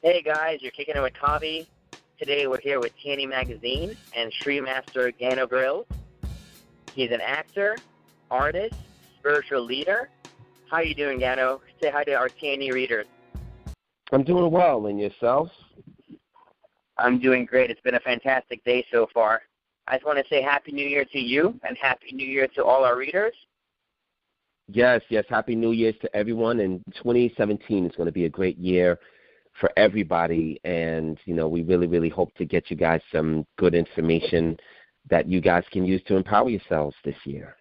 Hey guys, you're kicking it with Kavi. Today we're here with TNE Magazine and SRI Master Gano Grills. He's an actor, artist, spiritual leader. How are you doing, Gano? Say hi to our TNE readers. I'm doing well, and yourself? I'm doing great. It's been a fantastic day so far. I just want to say Happy New Year to you and Happy New Year to all our readers. Yes, Happy New Year's to everyone, and 2017 is going to be a great year for everybody, and, we really, really hope to get you guys some good information that you guys can use to empower yourselves this year.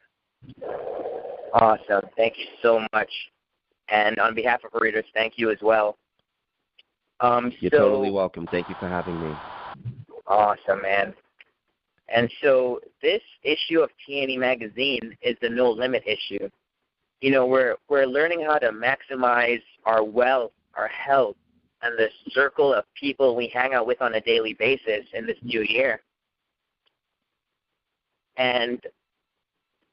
Awesome. Thank you so much. And on behalf of our readers, thank you as well. You're totally welcome. Thank you for having me. Awesome, man. And so this issue of TNE Magazine is the no limit issue. We're learning how to maximize our wealth, our health, and the circle of people we hang out with on a daily basis in this new year. And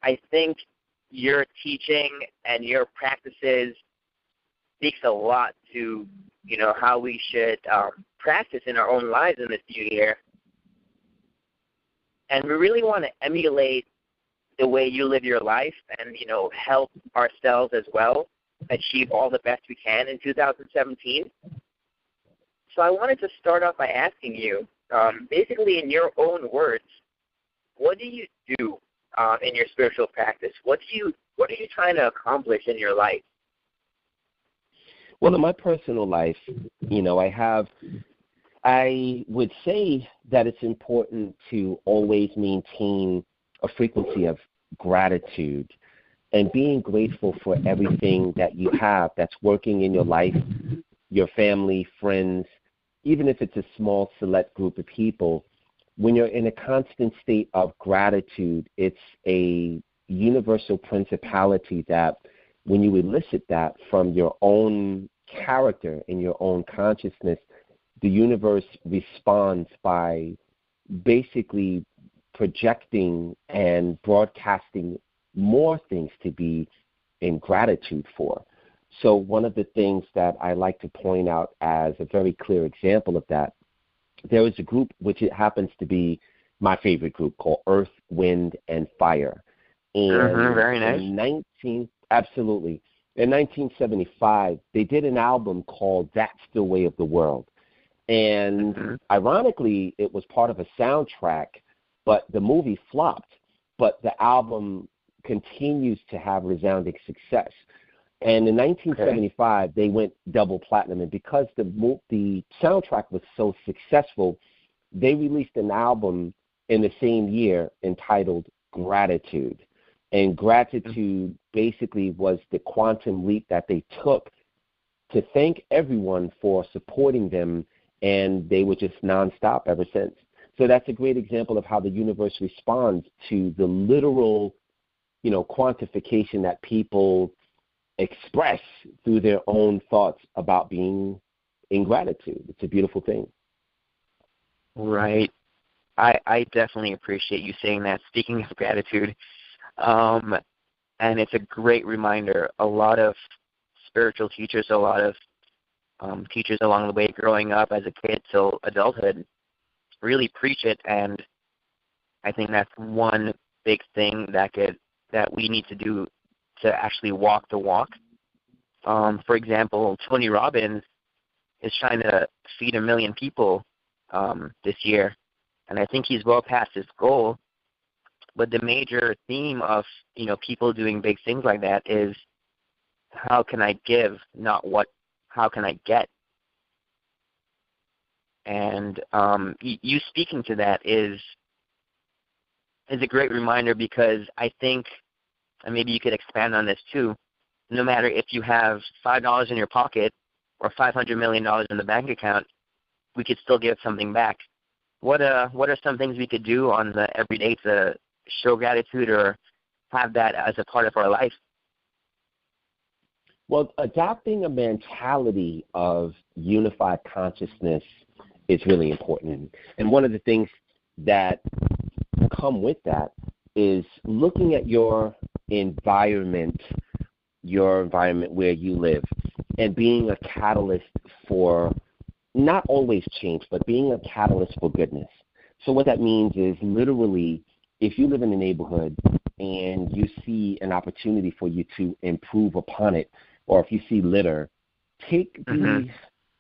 I think your teaching and your practices speaks a lot to, how we should practice in our own lives in this new year. And we really want to emulate the way you live your life and, help ourselves as well achieve all the best we can in 2017. So I wanted to start off by asking you, basically in your own words, what do you do in your spiritual practice? What are you trying to accomplish in your life? Well, in my personal life, I would say that it's important to always maintain a frequency of gratitude and being grateful for everything that you have that's working in your life, your family, friends, even if it's a small select group of people. When you're in a constant state of gratitude, it's a universal principality that when you elicit that from your own character and your own consciousness, the universe responds by basically projecting and broadcasting more things to be in gratitude for. So one of the things that I like to point out as a very clear example of that, there is a group which it happens to be my favorite group called Earth, Wind, and Fire. And very nice. Absolutely. In 1975, they did an album called That's the Way of the World. And ironically, it was part of a soundtrack, but the movie flopped. But the album continues to have resounding success. And in 1975, they went double platinum. And because the soundtrack was so successful, they released an album in the same year entitled Gratitude. And gratitude basically was the quantum leap that they took to thank everyone for supporting them, and they were just nonstop ever since. So that's a great example of how the universe responds to the literal, quantification that people express through their own thoughts about being in gratitude. It's a beautiful thing. Right. I definitely appreciate you saying that. Speaking of gratitude, and it's a great reminder. A lot of spiritual teachers, a lot of teachers along the way growing up as a kid till adulthood really preach it, and I think that's one big thing that we need to do to actually walk the walk. For example, Tony Robbins is trying to feed 1 million people this year, and I think he's well past his goal. But the major theme of people doing big things like that is how can I give, not how can I get. And you speaking to that is a great reminder, because I think, and maybe you could expand on this too, no matter if you have $5 in your pocket or $500 million in the bank account, we could still give something back. What are some things we could do on the everyday to show gratitude or have that as a part of our life? Well, adopting a mentality of unified consciousness is really important. And one of the things that come with that is looking at your environment where you live, and being a catalyst for not always change, but being a catalyst for goodness. So what that means is literally, if you live in a neighborhood and you see an opportunity for you to improve upon it, or if you see litter, take the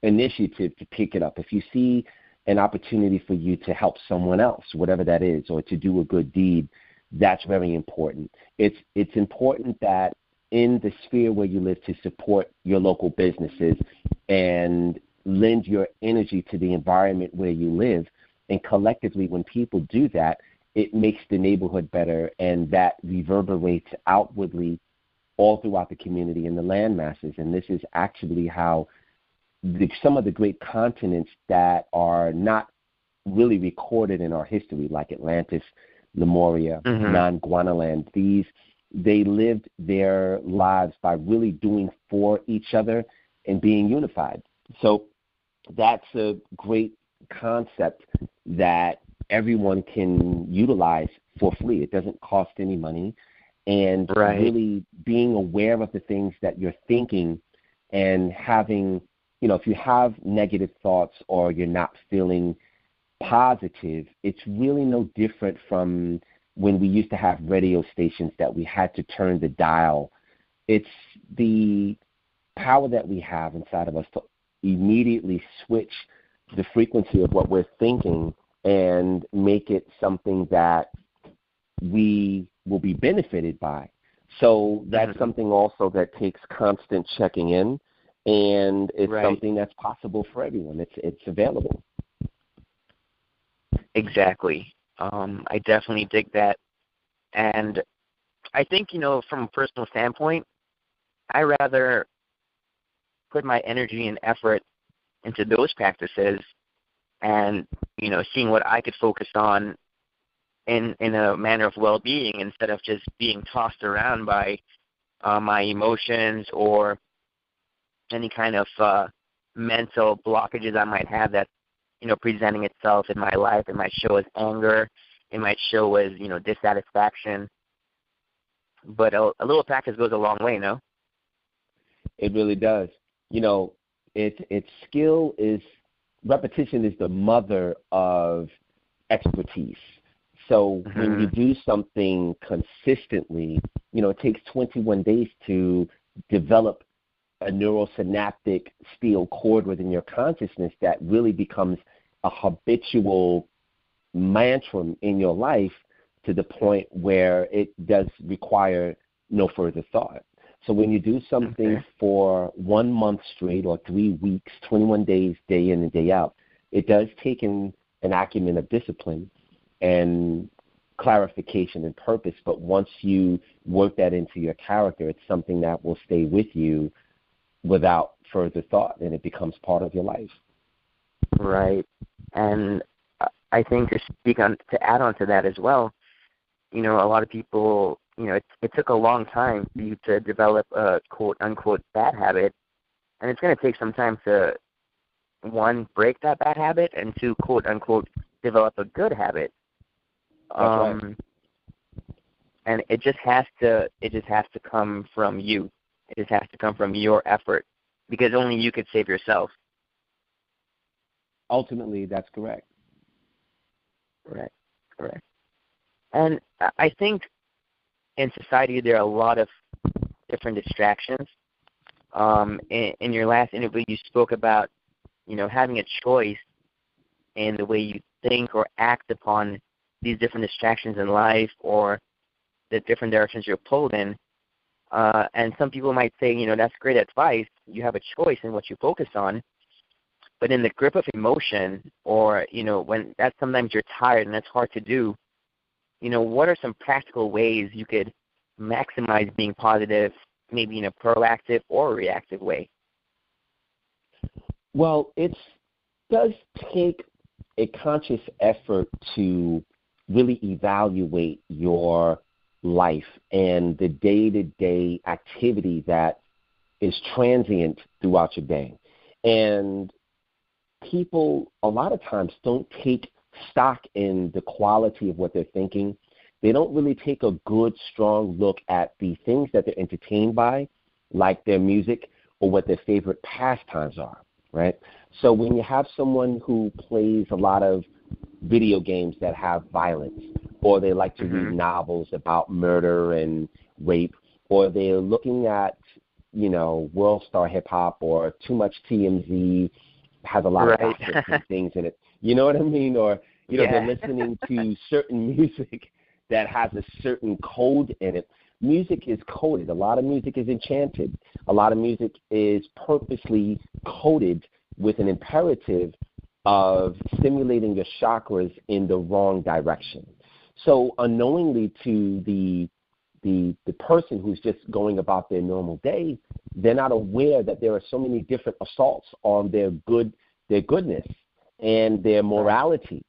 initiative to pick it up. If you see an opportunity for you to help someone else, whatever that is, or to do a good deed, that's very important. It's important that in the sphere where you live to support your local businesses and lend your energy to the environment where you live. And collectively, when people do that, it makes the neighborhood better, and that reverberates outwardly all throughout the community and the land masses. And this is actually how some of the great continents that are not really recorded in our history, like Atlantis, Lemuria, non-Guanaland, they lived their lives by really doing for each other and being unified. So that's a great concept that everyone can utilize for free. It doesn't cost any money. And really being aware of the things that you're thinking and having, if you have negative thoughts or you're not feeling positive, it's really no different from when we used to have radio stations that we had to turn the dial. It's the power that we have inside of us to immediately switch the frequency of what we're thinking and make it something that we will be benefited by. So that's something also that takes constant checking in, and it's something that's possible for everyone. It's available. Exactly. I definitely dig that. And I think, from a personal standpoint, I rather put my energy and effort into those practices and, seeing what I could focus on in a manner of well-being instead of just being tossed around by my emotions or any kind of mental blockages I might have that, presenting itself in my life. It might show as anger. It might show as, dissatisfaction. But a little practice goes a long way, no? It really does. It's skill is, repetition is the mother of expertise. So when you do something consistently, it takes 21 days to develop a neurosynaptic steel cord within your consciousness that really becomes a habitual mantra in your life to the point where it does require no further thought. So when you do something for 1 month straight or 3 weeks, 21 days, day in and day out, it does take an acumen of discipline and clarification and purpose. But once you work that into your character, it's something that will stay with you without further thought, and it becomes part of your life. Right. And I think to add on to that as well, a lot of people, it took a long time for you to develop a quote-unquote bad habit, and it's going to take some time to, one, break that bad habit, and two, quote-unquote, develop a good habit. That's right. And it just has to come from you. It just has to come from your effort, because only you could save yourself. Ultimately, that's correct. Correct. And I think in society there are a lot of different distractions. In your last interview, you spoke about, having a choice in the way you think or act upon these different distractions in life or the different directions you're pulled in. And some people might say, that's great advice. You have a choice in what you focus on. But in the grip of emotion or, when that's sometimes you're tired and that's hard to do, what are some practical ways you could maximize being positive, maybe in a proactive or reactive way? Well, it does take a conscious effort to really evaluate your life and the day-to-day activity that is transient throughout your day. And people a lot of times don't take stock in the quality of what they're thinking. They don't really take a good, strong look at the things that they're entertained by, like their music or what their favorite pastimes are. right? So when you have someone who plays a lot of video games that have violence, or they like to read novels about murder and rape, or they're looking at, World Star Hip Hop, or too much TMZ, has a lot of gossip and things in it. You know what I mean? Or, they're listening to certain music that has a certain code in it. Music is coded. A lot of music is enchanted. A lot of music is purposely coded with an imperative of stimulating your chakras in the wrong direction. So unknowingly to the person who's just going about their normal day, they're not aware that there are so many different assaults on their goodness and their morality.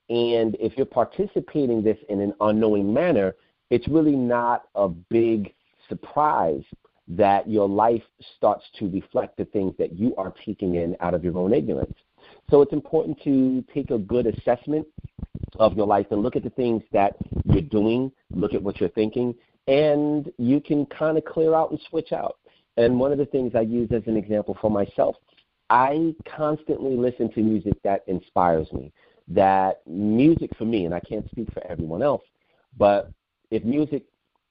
And if you're participating this in an unknowing manner, it's really not a big surprise that your life starts to reflect the things that you are taking in out of your own ignorance. So it's important to take a good assessment of your life and look at the things that you're doing, look at what you're thinking, and you can kind of clear out and switch out. And one of the things I use as an example for myself, I constantly listen to music that inspires me. That music for me, and I can't speak for everyone else, but if music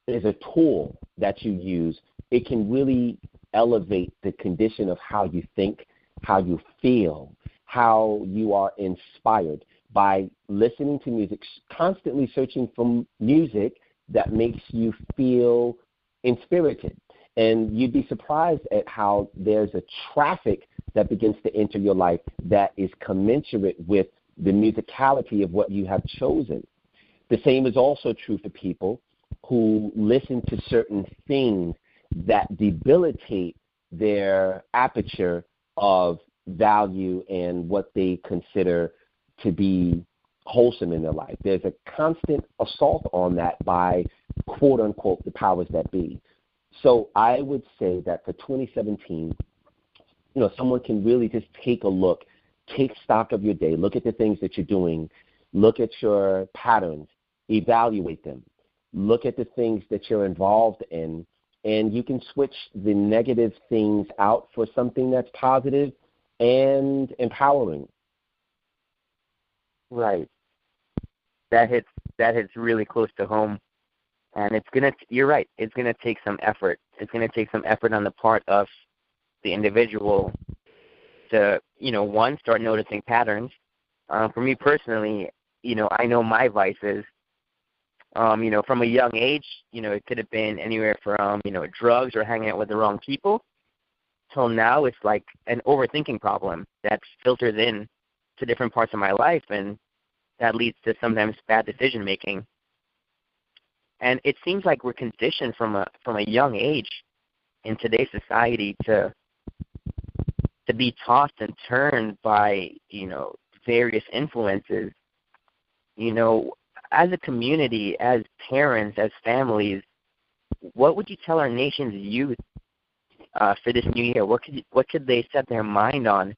is a tool that you use, it can really elevate the condition of how you think, how you feel, how you are inspired by listening to music, constantly searching for music that makes you feel inspirited. And you'd be surprised at how there's a traffic that begins to enter your life that is commensurate with the musicality of what you have chosen. The same is also true for people who listen to certain things that debilitate their aperture of value and what they consider to be wholesome in their life. There's a constant assault on that by, quote unquote, the powers that be. So I would say that for 2017, someone can really just take a look, take stock of your day, look at the things that you're doing, look at your patterns, evaluate them, look at the things that you're involved in, and you can switch the negative things out for something that's positive and empowering. Right. That hits really close to home. And you're right, it's gonna take some effort. It's gonna take some effort on the part of the individual to, one, start noticing patterns. For me personally, I know my vices. From a young age, it could have been anywhere from, drugs or hanging out with the wrong people, till now it's like an overthinking problem that filters in to different parts of my life, and that leads to sometimes bad decision making. And it seems like we're conditioned from a young age in today's society to be tossed and turned by, various influences. As a community, as parents, as families, what would you tell our nation's youth for this new year? What could they set their mind on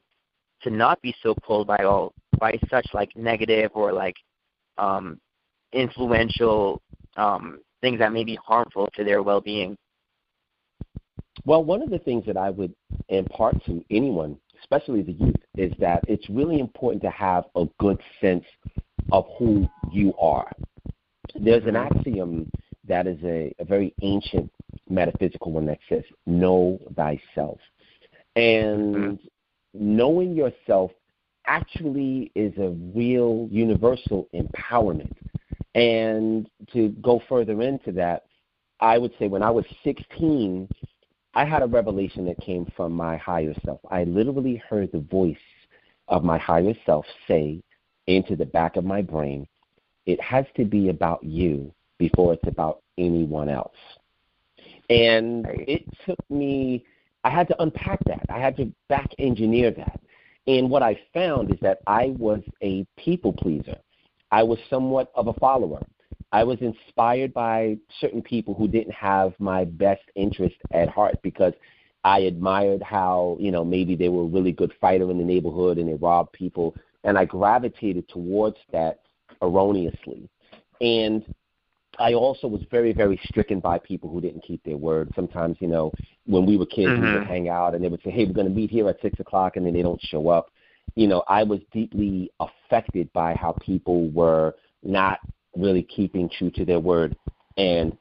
to not be so pulled by such like negative or like influential things that may be harmful to their well-being? Well, one of the things that I would impart to anyone, especially the youth, is that it's really important to have a good sense of who you are. There's an axiom that is a very ancient metaphysical one that says, know thyself. And knowing yourself actually is a real universal empowerment. And to go further into that, I would say when I was 16, I had a revelation that came from my higher self. I literally heard the voice of my higher self say into the back of my brain, it has to be about you before it's about anyone else. And it took me, I had to unpack that. I had to back engineer that. And what I found is that I was a people pleaser. I was somewhat of a follower. I was inspired by certain people who didn't have my best interest at heart because I admired how, maybe they were a really good fighter in the neighborhood and they robbed people. And I gravitated towards that erroneously. And I also was very, very stricken by people who didn't keep their word. Sometimes, when we were kids, we would hang out and they would say, hey, we're going to meet here at 6 o'clock, and then they don't show up. I was deeply affected by how people were not really keeping true to their word. And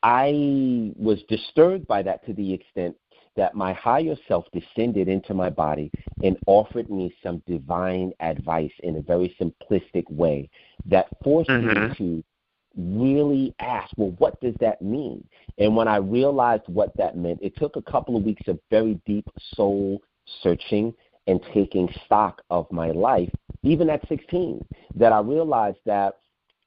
I was disturbed by that to the extent that my higher self descended into my body and offered me some divine advice in a very simplistic way that forced me to really ask, well, what does that mean? And when I realized what that meant, it took a couple of weeks of very deep soul searching and taking stock of my life, even at 16, that I realized that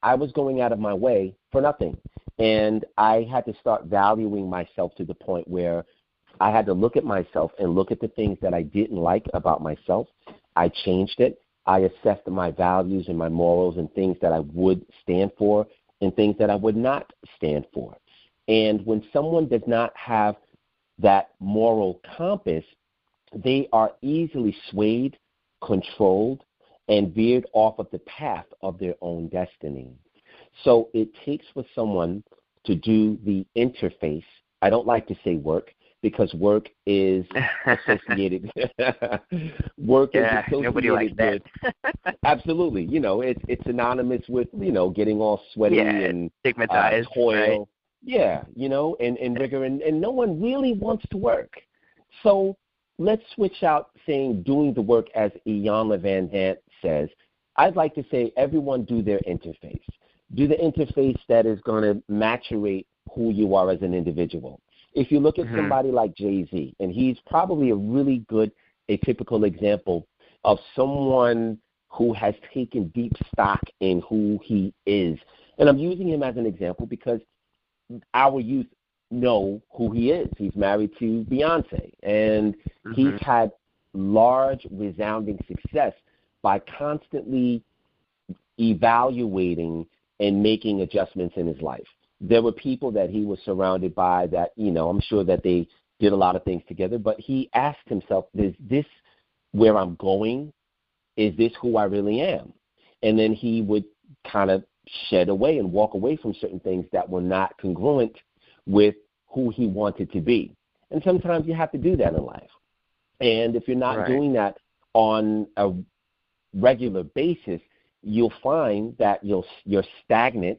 I was going out of my way for nothing. And I had to start valuing myself to the point where I had to look at myself and look at the things that I didn't like about myself. I changed it. I assessed my values and my morals and things that I would stand for and things that I would not stand for. And when someone does not have that moral compass, they are easily swayed, controlled, and veered off of the path of their own destiny. So it takes for someone to do the interface. I don't like to say work because work is associated. Work is associated nobody likes that. with, absolutely. It's synonymous with getting all sweaty and stigmatized, toil. Right? Yeah, and rigor, and no one really wants to work. So let's switch out saying doing the work, as Iyanla Vanzant says. I'd like to say everyone do their interface. Do the interface that is going to maturate who you are as an individual. If you look at somebody like Jay-Z, and he's probably a really good, atypical example of someone who has taken deep stock in who he is. And I'm using him as an example because our youth know who he is. He's married to Beyonce, and he's had large, resounding success by constantly evaluating and making adjustments in his life. There were people that he was surrounded by that, I'm sure that they did a lot of things together, but he asked himself, is this where I'm going? Is this who I really am? And then he would kind of shed away and walk away from certain things that were not congruent with who he wanted to be. And sometimes you have to do that in life. And if you're not doing that on a regular basis, you'll find that you're stagnant,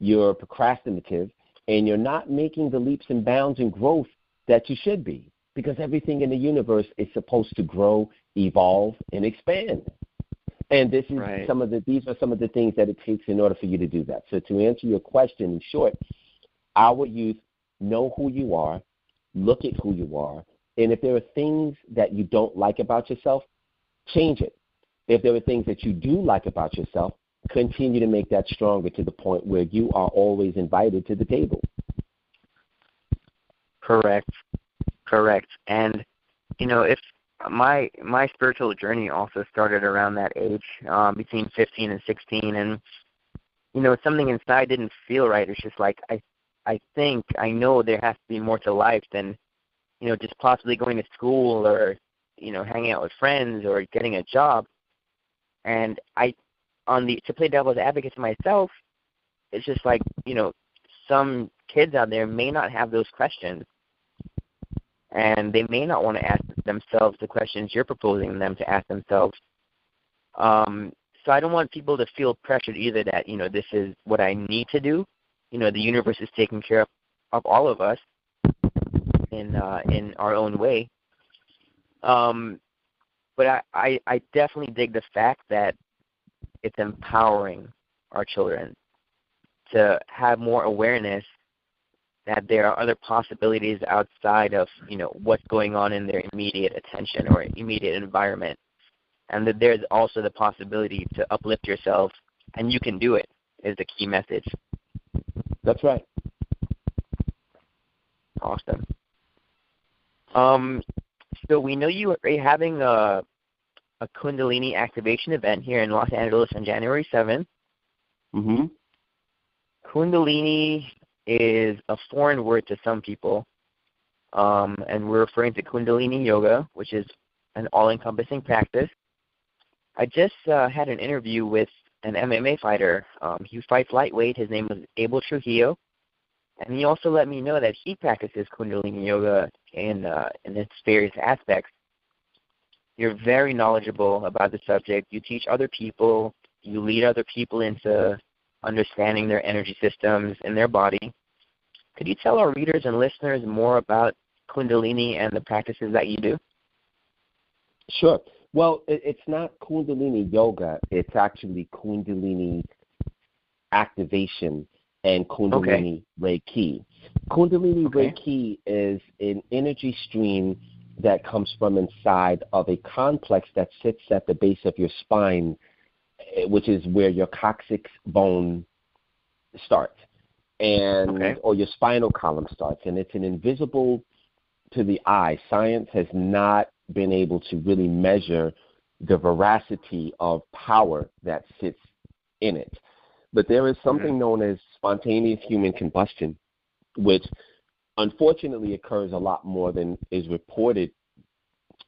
you're procrastinative, and you're not making the leaps and bounds and growth that you should be, because everything in the universe is supposed to grow, evolve, and expand. And this is these are some of the things that it takes in order for you to do that. So to answer your question in short, our youth know who you are, look at who you are, and if there are things that you don't like about yourself, change it. If there are things that you do like about yourself, continue to make that stronger to the point where you are always invited to the table. Correct. And, if my spiritual journey also started around that age, between 15 and 16, and, something inside didn't feel right. It's just like, I know there has to be more to life than, just possibly going to school or, hanging out with friends or getting a job. And to play devil's advocate to myself, it's just like, some kids out there may not have those questions, and they may not want to ask themselves the questions you're proposing them to ask themselves. So I don't want people to feel pressured either that, this is what I need to do. The universe is taking care of all of us in our own way. But I definitely dig the fact that it's empowering our children to have more awareness that there are other possibilities outside of, what's going on in their immediate attention or immediate environment. And that there's also the possibility to uplift yourself, and you can do it, is the key message. That's right. Awesome. So we know you are having a Kundalini Activation event here in Los Angeles on January 7th. Kundalini is a foreign word to some people, and we're referring to Kundalini Yoga, which is an all-encompassing practice. I just had an interview with an MMA fighter. He fights lightweight. His name is Abel Trujillo. And he also let me know that he practices Kundalini Yoga in its various aspects. You're very knowledgeable about the subject. You teach other people. You lead other people into understanding their energy systems and their body. Could you tell our readers and listeners more about Kundalini and the practices that you do? Sure. Well, it's not Kundalini Yoga. It's actually Kundalini Activation and Kundalini Reiki. Kundalini Reiki is an energy stream that comes from inside of a complex that sits at the base of your spine, which is where your coccyx bone starts, and or your spinal column starts. And it's an invisible to the eye. Science has not been able to really measure the veracity of power that sits in it. But there is something known as spontaneous human combustion, which unfortunately occurs a lot more than is reported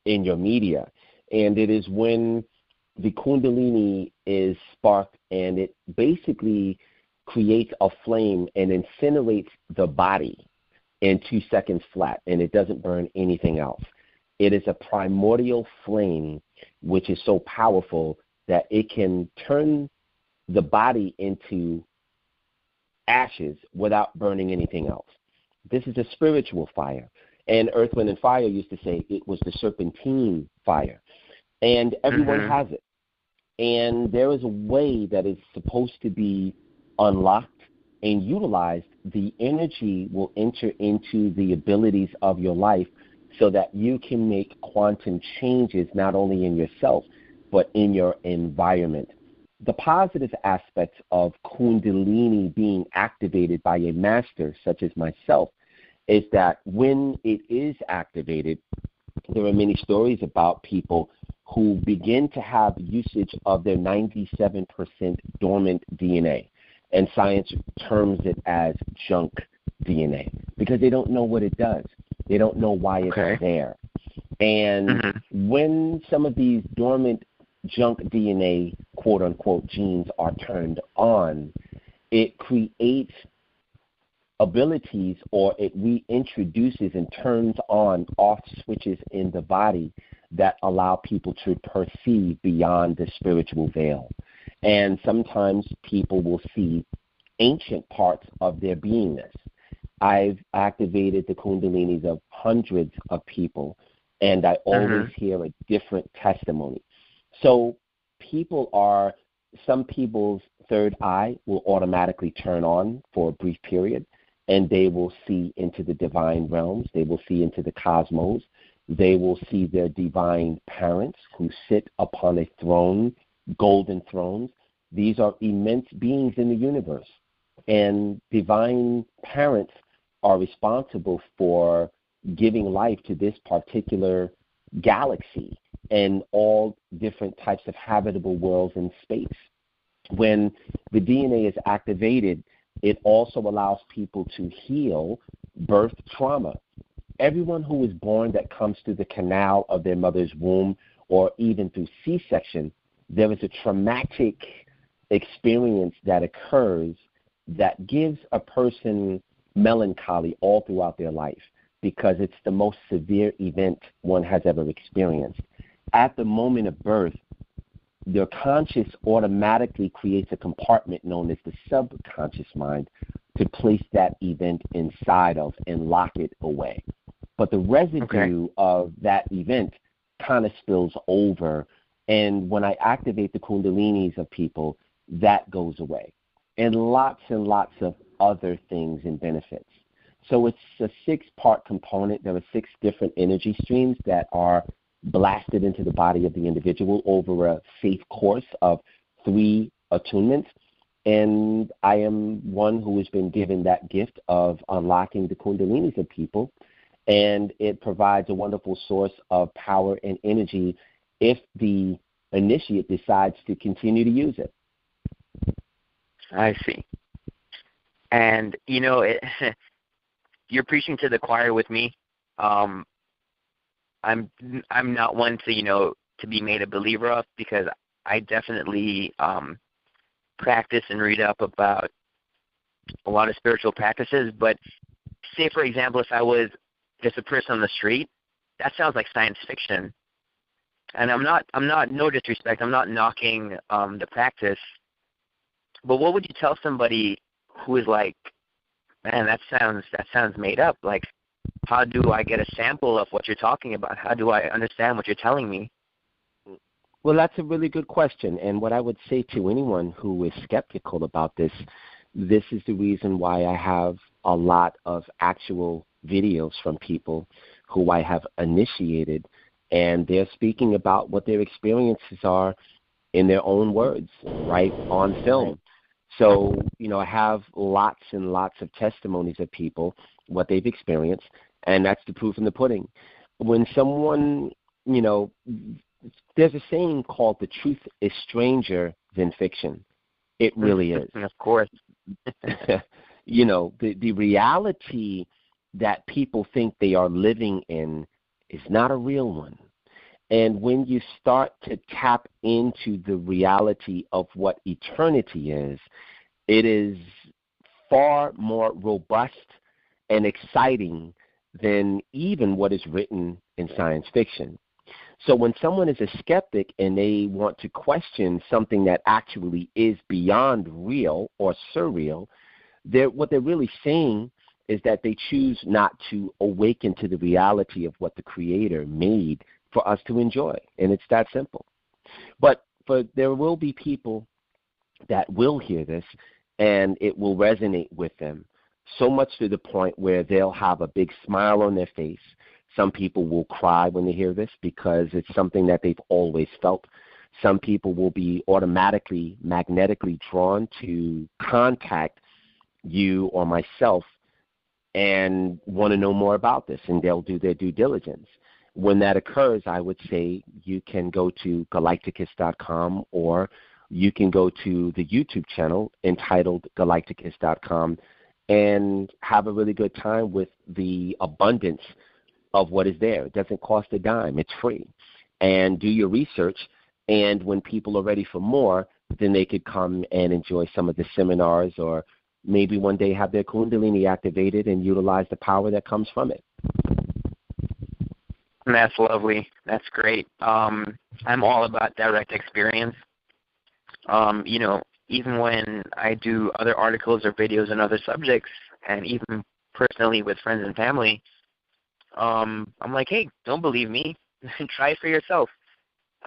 in your media. And it is when the Kundalini is sparked and it basically creates a flame and incinerates the body in 2 seconds flat, and it doesn't burn anything else. It is a primordial flame which is so powerful that it can turn the body into ashes without burning anything else. This is a spiritual fire. And Earth, Wind, and Fire used to say it was the serpentine fire. And everyone has it. And there is a way that it's supposed to be unlocked and utilized. The energy will enter into the abilities of your life so that you can make quantum changes not only in yourself, but in your environment. The positive aspects of Kundalini being activated by a master such as myself is that when it is activated, there are many stories about people who begin to have usage of their 97% dormant DNA. And science terms it as junk DNA because they don't know what it does. They don't know why it's there. And when some of these dormant junk DNA, quote-unquote, genes are turned on, it creates abilities, or it reintroduces and turns on off switches in the body that allow people to perceive beyond the spiritual veil. And sometimes people will see ancient parts of their beingness. I've activated the Kundalinis of hundreds of people, and I always hear a different testimony. So some people's third eye will automatically turn on for a brief period, and they will see into the divine realms. They will see into the cosmos. They will see their divine parents who sit upon a throne, golden thrones. These are immense beings in the universe. And divine parents are responsible for giving life to this particular galaxy and all different types of habitable worlds in space. When the DNA is activated, it also allows people to heal birth trauma. Everyone who is born that comes through the canal of their mother's womb or even through C-section, there is a traumatic experience that occurs that gives a person melancholy all throughout their life because it's the most severe event one has ever experienced. At the moment of birth, their conscious automatically creates a compartment known as the subconscious mind to place that event inside of and lock it away. But the residue of that event kind of spills over, and when I activate the Kundalinis of people, that goes away. And lots of other things and benefits. So it's a 6-part component. There are 6 different energy streams that are blasted into the body of the individual over a safe course of 3 attunements. And I am one who has been given that gift of unlocking the Kundalinis of people. And it provides a wonderful source of power and energy if the initiate decides to continue to use it. I see. And, you're preaching to the choir with me. I'm not one to be made a believer of because I definitely practice and read up about a lot of spiritual practices, but say, for example, if I was just a person on the street, that sounds like science fiction. And I'm not, no disrespect, I'm not knocking the practice, but what would you tell somebody who is like, man, that sounds made up? Like, how do I get a sample of what you're talking about? How do I understand what you're telling me? Well, that's a really good question. And what I would say to anyone who is skeptical about this is the reason why I have a lot of actual videos from people who I have initiated, and they're speaking about what their experiences are in their own words, right, on film. So, I have lots and lots of testimonies of people, what they've experienced, and that's the proof in the pudding. When someone, there's a saying called the truth is stranger than fiction. It really is. Of course. The reality that people think they are living in is not a real one. And when you start to tap into the reality of what eternity is, it is far more robust and exciting than even what is written in science fiction. So when someone is a skeptic and they want to question something that actually is beyond real or surreal, what they're really saying is that they choose not to awaken to the reality of what the Creator made for us to enjoy. And it's that simple. But there will be people that will hear this and it will resonate with them, so much to the point where they'll have a big smile on their face. Some people will cry when they hear this because it's something that they've always felt. Some people will be magnetically drawn to contact you or myself and want to know more about this, and they'll do their due diligence. When that occurs, I would say you can go to galighticus.com, or you can go to the YouTube channel entitled galighticus.com and have a really good time with the abundance of what is there. It doesn't cost a dime. It's free. And do your research, and when people are ready for more, then they could come and enjoy some of the seminars, or maybe one day have their Kundalini activated and utilize the power that comes from it. That's lovely. That's great. I'm all about direct experience. Even when I do other articles or videos on other subjects, and even personally with friends and family, I'm like, hey, don't believe me. Try it for yourself.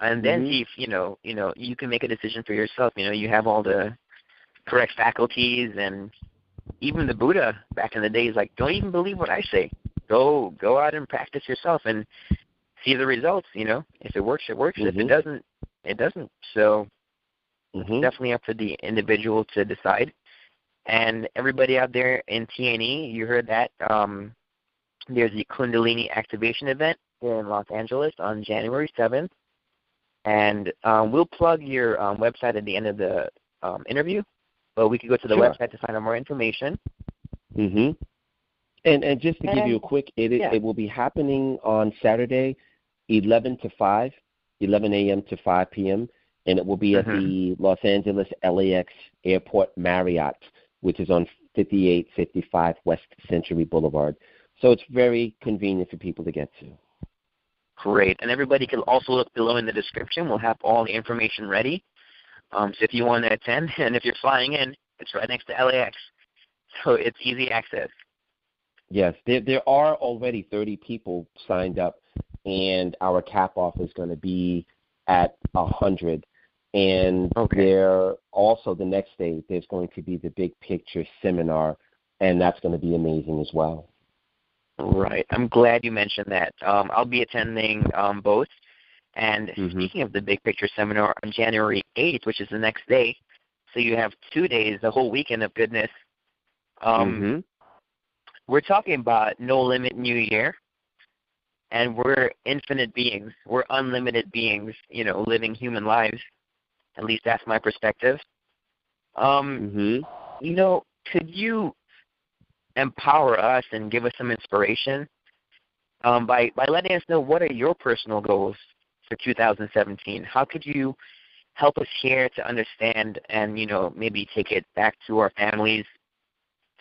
And then see if, you can make a decision for yourself. You have all the correct faculties, and even the Buddha back in the day is like, don't even believe what I say. Go out and practice yourself and see the results. If it works, it works. If it doesn't, it doesn't. So it's definitely up to the individual to decide. And everybody out there in TNE, you heard that. There's the Kundalini Activation event here in Los Angeles on January 7th. And we'll plug your website at the end of the interview, but we could go to the website to find out more information. And just to give you a quick, it will be happening on Saturday, 11 a.m. to 5 p.m., and it will be at the Los Angeles LAX Airport Marriott, which is on 5855 West Century Boulevard. So it's very convenient for people to get to. Great. And everybody can also look below in the description. We'll have all the information ready. So if you want to attend, and if you're flying in, it's right next to LAX. So it's easy access. Yes, there are already 30 people signed up, and our cap-off is going to be at 100. And there also the next day there's going to be the Big Picture Seminar, and that's going to be amazing as well. Right. I'm glad you mentioned that. I'll be attending both. And speaking of the Big Picture Seminar on January 8th, which is the next day, so you have 2 days, the whole weekend of goodness. We're talking about No Limit New Year, and we're infinite beings. We're unlimited beings, living human lives. At least that's my perspective. Could you empower us and give us some inspiration by letting us know what are your personal goals for 2017? How could you help us here to understand and, maybe take it back to our families.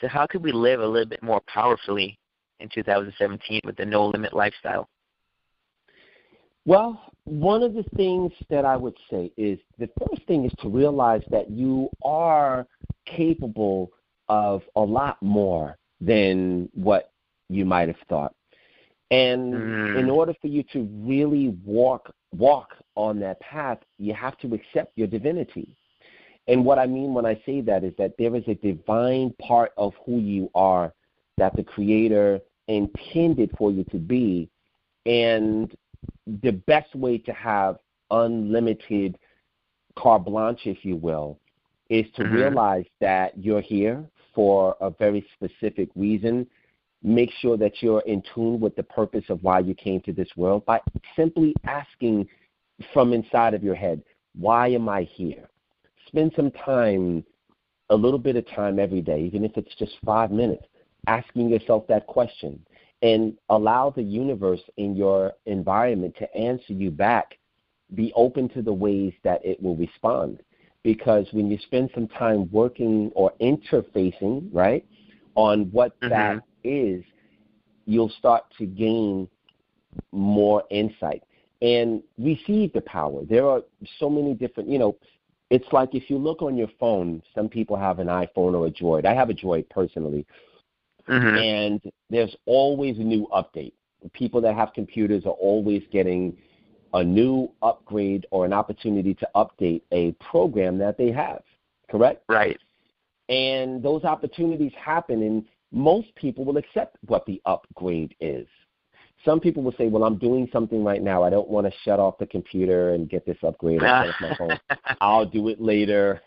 So how could we live a little bit more powerfully in 2017 with the no-limit lifestyle? Well, one of the things that I would say is the first thing is to realize that you are capable of a lot more than what you might have thought. And in order for you to really walk on that path, you have to accept your divinity. And what I mean when I say that is that there is a divine part of who you are that the Creator intended for you to be. And the best way to have unlimited carte blanche, if you will, is to realize that you're here for a very specific reason. Make sure that you're in tune with the purpose of why you came to this world by simply asking from inside of your head, why am I here? Spend some time, a little bit of time every day, even if it's just 5 minutes, asking yourself that question, and allow the universe in your environment to answer you back. Be open to the ways that it will respond. Because when you spend some time working or interfacing, right, on what that is, you'll start to gain more insight and receive the power. There are so many different, it's like if you look on your phone, some people have an iPhone or a Droid. I have a Droid personally. And there's always a new update. People that have computers are always getting a new upgrade or an opportunity to update a program that they have, correct? Right. And those opportunities happen, and most people will accept what the upgrade is. Some people will say, well, I'm doing something right now. I don't want to shut off the computer and get this upgrade or shut off my phone. I'll do it later.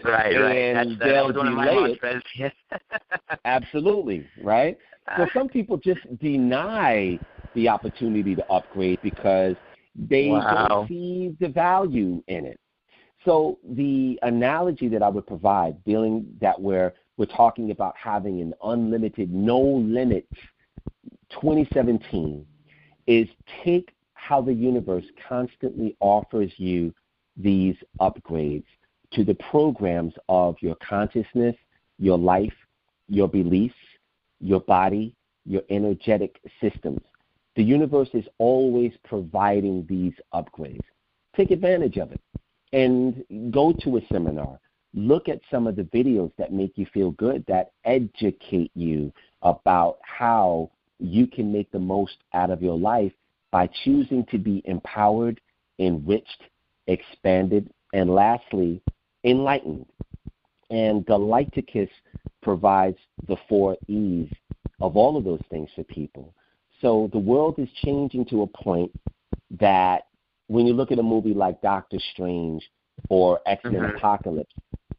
Right. And they'll delay it. Absolutely, right? So some people just deny the opportunity to upgrade because they don't see the value in it. So the analogy that I would provide, dealing that we're talking about having an unlimited, no limit 2017, is take how the universe constantly offers you these upgrades to the programs of your consciousness, your life, your beliefs, your body, your energetic systems. The universe is always providing these upgrades. Take advantage of it and go to a seminar. Look at some of the videos that make you feel good, that educate you about how you can make the most out of your life by choosing to be empowered, enriched, expanded, and lastly, enlightened. And Galighticus provides the 4 E's of all of those things for people. So the world is changing to a point that when you look at a movie like Doctor Strange or X-Men Apocalypse,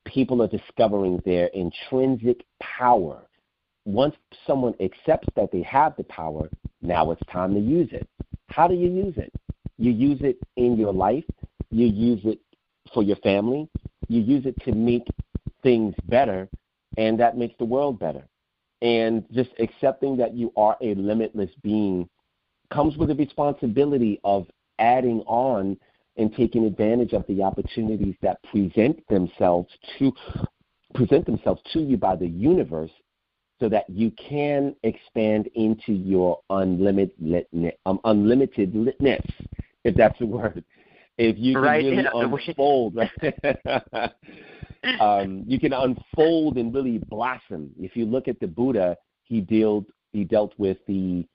people are discovering their intrinsic power. Once someone accepts that they have the power, now it's time to use it. How do you use it? You use it in your life. You use it for your family. You use it to make things better, and that makes the world better. And just accepting that you are a limitless being comes with the responsibility of adding on and taking advantage of the opportunities that present themselves to you by the universe, so that you can expand into your unlimitedness, if that's the word. If you can really unfold, you can unfold and really blossom. If you look at the Buddha, he dealt with the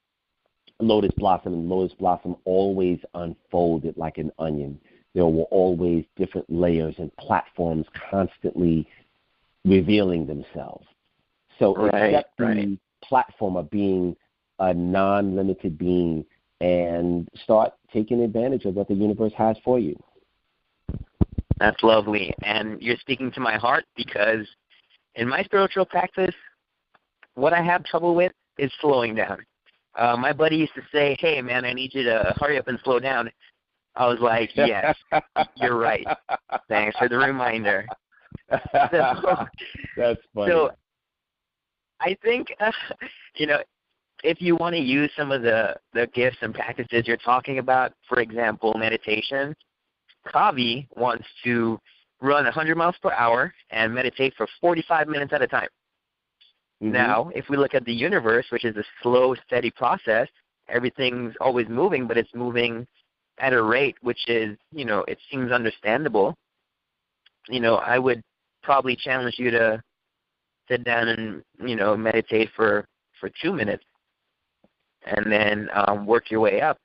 lotus blossom, and lotus blossom always unfolded like an onion. There were always different layers and platforms constantly revealing themselves. So accept the platform of being a non-limited being and start taking advantage of what the universe has for you. That's lovely. And you're speaking to my heart, because in my spiritual practice, what I have trouble with is slowing down. My buddy used to say, hey, man, I need you to hurry up and slow down. I was like, yes, you're right. Thanks for the reminder. That's funny. So I think, if you want to use some of the gifts and practices you're talking about, for example, meditation, Kavi wants to run 100 miles per hour and meditate for 45 minutes at a time. Mm-hmm. Now, if we look at the universe, which is a slow, steady process, everything's always moving, but it's moving at a rate which is, it seems understandable. I would probably challenge you to sit down and, meditate for 2 minutes and then work your way up.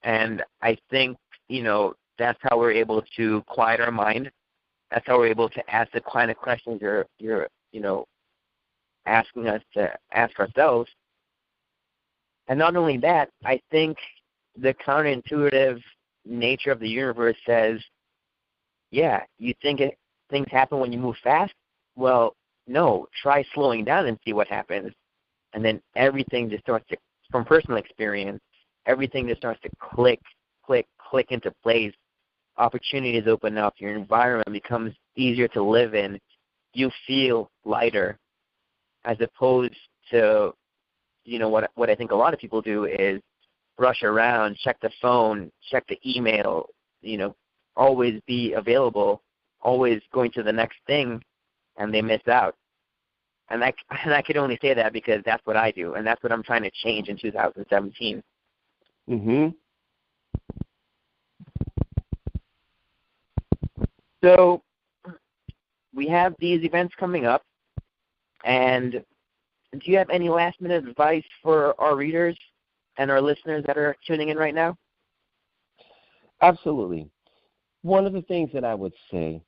And I think, that's how we're able to quiet our mind. That's how we're able to ask the kind of questions you're asking us to ask ourselves. And not only that, I think the counterintuitive nature of the universe says, yeah, you think things happen when you move fast? Well, no, try slowing down and see what happens. And then everything just starts to, from personal experience, everything just starts to click into place. Opportunities open up. Your environment becomes easier to live in. You feel lighter, as opposed to, what I think a lot of people do is rush around, check the phone, check the email, always be available, always going to the next thing, and they miss out. And I could only say that because that's what I do, and that's what I'm trying to change in 2017. Mm-hmm. So we have these events coming up, and do you have any last-minute advice for our readers and our listeners that are tuning in right now? Absolutely. One of the things that I would say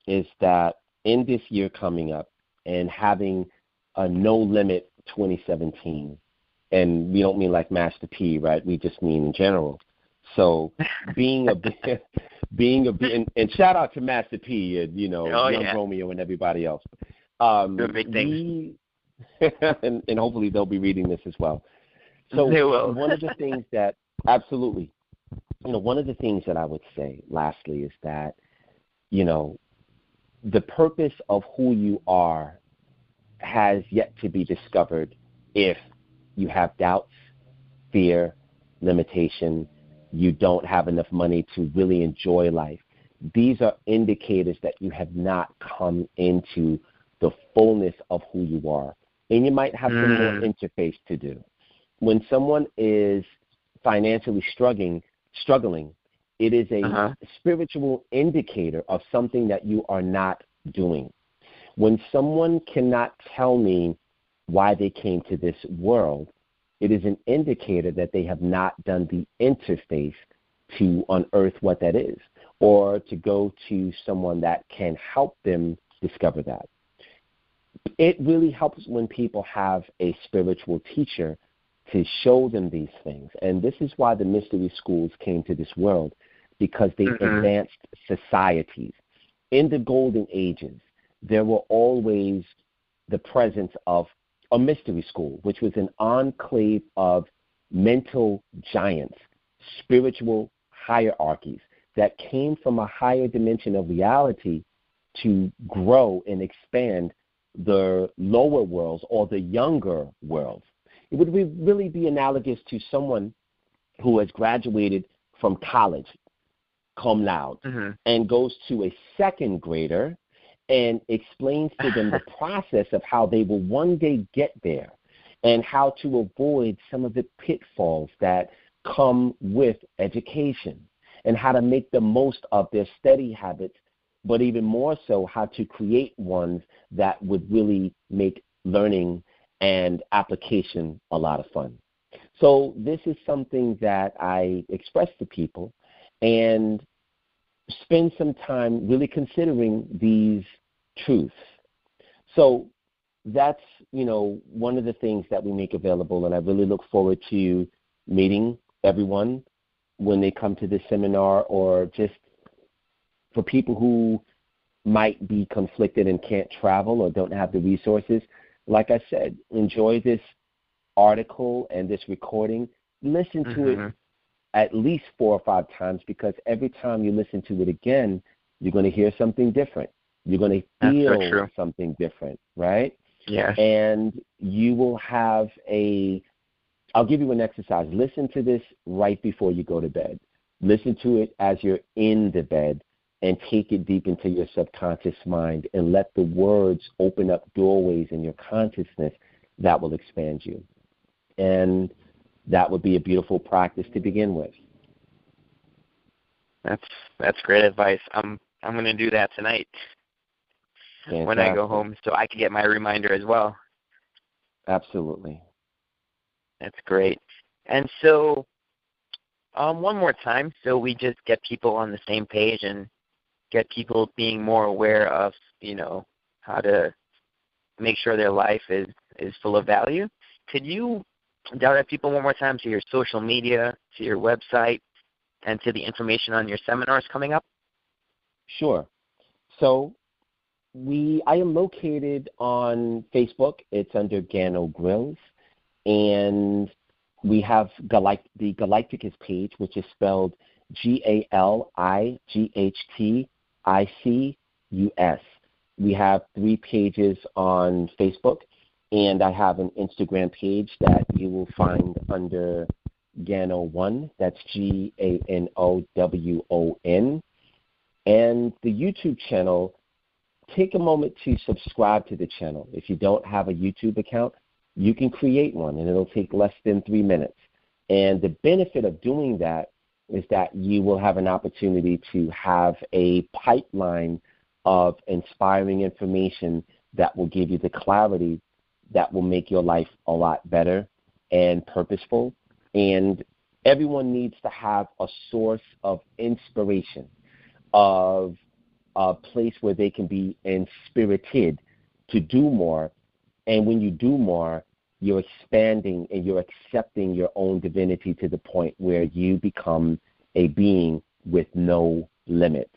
is that in this year coming up and having a no-limit 2017, and we don't mean like Master P, right? We just mean in general. So being and shout out to Master P and, Young Romeo and everybody else. Big things. and hopefully they'll be reading this as well. So they will. One of the things that, absolutely, one of the things that I would say lastly is that, the purpose of who you are has yet to be discovered if you have doubts, fear, limitation, you don't have enough money to really enjoy life. These are indicators that you have not come into the fullness of who you are. And you might have some more interface to do. When someone is financially struggling, it is a spiritual indicator of something that you are not doing. When someone cannot tell me why they came to this world, it is an indicator that they have not done the interface to unearth what that is, or to go to someone that can help them discover that. It really helps when people have a spiritual teacher to show them these things. And this is why the mystery schools came to this world, because they advanced societies. In the golden ages, there were always the presence of a mystery school, which was an enclave of mental giants, spiritual hierarchies that came from a higher dimension of reality to grow and expand the lower worlds or the younger worlds. It would really be analogous to someone who has graduated from college, cum laude, and goes to a second grader and explains to them the process of how they will one day get there and how to avoid some of the pitfalls that come with education and how to make the most of their study habits, but even more so how to create ones that would really make learning and application a lot of fun. So this is something that I express to people and spend some time really considering these truths. So that's, one of the things that we make available, and I really look forward to meeting everyone when they come to this seminar, or just for people who might be conflicted and can't travel or don't have the resources. Like I said, enjoy this article and this recording. Listen to it at least 4 or 5 times, because every time you listen to it again, you're going to hear something different. You're going to feel something different, right? Yes. And you will have I'll give you an exercise. Listen to this right before you go to bed. Listen to it as you're in the bed and take it deep into your subconscious mind and let the words open up doorways in your consciousness that will expand you. And that would be a beautiful practice to begin with. That's great advice. I'm going to do that tonight. Fantastic. When I go home, so I can get my reminder as well. Absolutely. That's great. And so, one more time, so we just get people on the same page and get people being more aware of, how to make sure their life is full of value. Could you direct people one more time to your social media, to your website, and to the information on your seminars coming up? Sure. So I am located on Facebook. It's under Gano Grills. And we have the Galighticus page, which is spelled GALIGHTICUS. We have 3 pages on Facebook, and I have an Instagram page that you will find under Gano1. That's GANOWON. And the YouTube channel, take a moment to subscribe to the channel. If you don't have a YouTube account, you can create one, and it'll take less than 3 minutes. And the benefit of doing that is that you will have an opportunity to have a pipeline of inspiring information that will give you the clarity that will make your life a lot better and purposeful. And everyone needs to have a source of inspiration, of a place where they can be inspirited to do more. And when you do more, you're expanding and you're accepting your own divinity to the point where you become a being with no limits.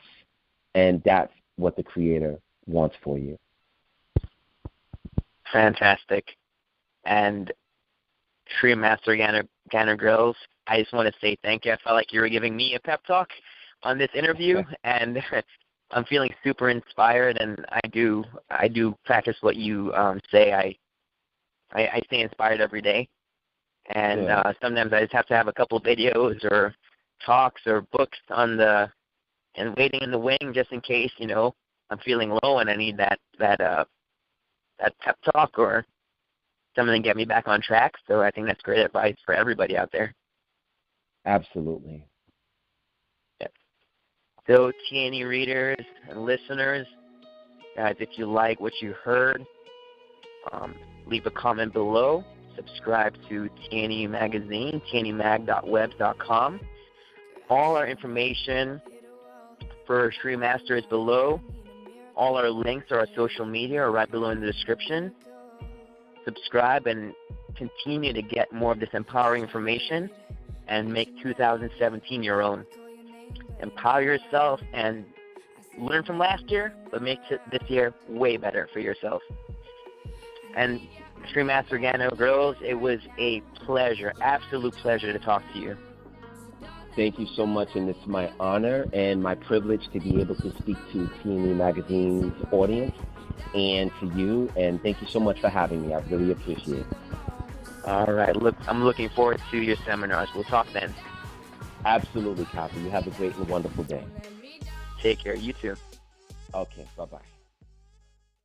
And that's what the Creator wants for you. Fantastic. And SRI Master Gano Grills, I just want to say thank you. I felt like you were giving me a pep talk on this interview, and I'm feeling super inspired, and I do practice what you say. I stay inspired every day, and sometimes I just have to have a couple of videos or talks or books and waiting in the wing just in case, I'm feeling low and I need that pep talk or something to get me back on track. So I think that's great advice for everybody out there. Absolutely. Yeah. So TNE readers and listeners, guys, if you like what you heard, leave a comment below. Subscribe to TNE Magazine, tnemag.webs.com. All our information for SRI Master is below. All our links to our social media are right below in the description. Subscribe and continue to get more of this empowering information and make 2017 your own. Empower yourself and learn from last year, but make this year way better for yourself. And SRI Master Gano Grills, it was a pleasure, absolute pleasure to talk to you. Thank you so much, and it's my honor and my privilege to be able to speak to TNE Magazine's audience and to you, and thank you so much for having me. I really appreciate it. All right. Look, I'm looking forward to your seminars. We'll talk then. Absolutely, Kathy. You have a great and wonderful day. Take care. You too. Okay. Bye-bye.